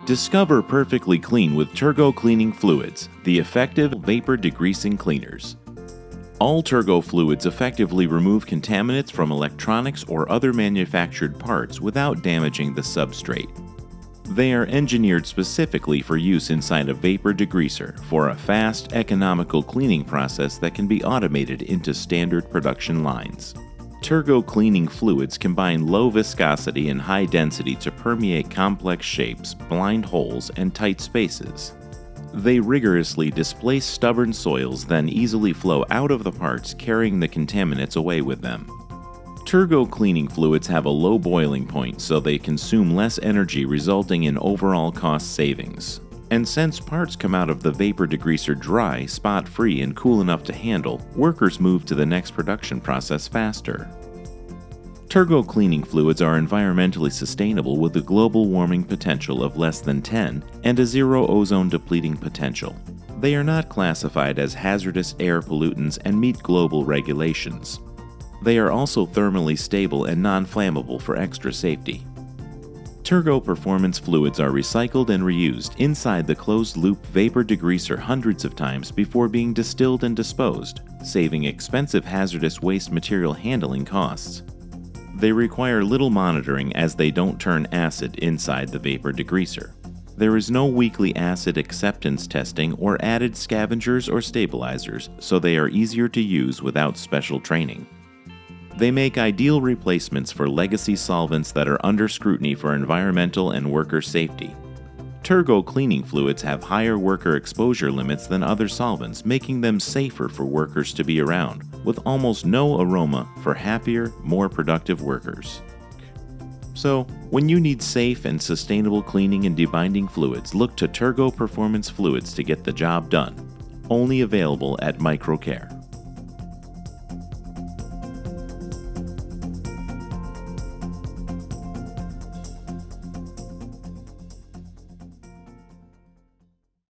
Discover perfectly clean with Tergo cleaning fluids, the effective vapor degreasing cleaners. All Tergo fluids effectively remove contaminants from electronics or other manufactured parts without damaging the substrate. They are engineered specifically for use inside a vapor degreaser for a fast, economical cleaning process that can be automated into standard production lines. Tergo cleaning fluids combine low viscosity and high density to permeate complex shapes, blind holes, and tight spaces. They rigorously displace stubborn soils, then easily flow out of the parts, carrying the contaminants away with them. Tergo cleaning fluids have a low boiling point, so they consume less energy, resulting in overall cost savings. And since parts come out of the vapor degreaser dry, spot-free, and cool enough to handle, workers move to the next production process faster. Tergo cleaning fluids are environmentally sustainable with a global warming potential of less than 10 and a zero ozone depleting potential. They are not classified as hazardous air pollutants and meet global regulations. They are also thermally stable and non-flammable for extra safety. Tergo performance fluids are recycled and reused inside the closed-loop vapor degreaser hundreds of times before being distilled and disposed, saving expensive hazardous waste material handling costs. They require little monitoring as they don't turn acid inside the vapor degreaser. There is no weekly acid acceptance testing or added scavengers or stabilizers, so they are easier to use without special training. They make ideal replacements for legacy solvents that are under scrutiny for environmental and worker safety. Tergo cleaning fluids have higher worker exposure limits than other solvents, making them safer for workers to be around, with almost no aroma for happier, more productive workers. So, when you need safe and sustainable cleaning and debinding fluids, look to Tergo Performance Fluids to get the job done. Only available at MicroCare.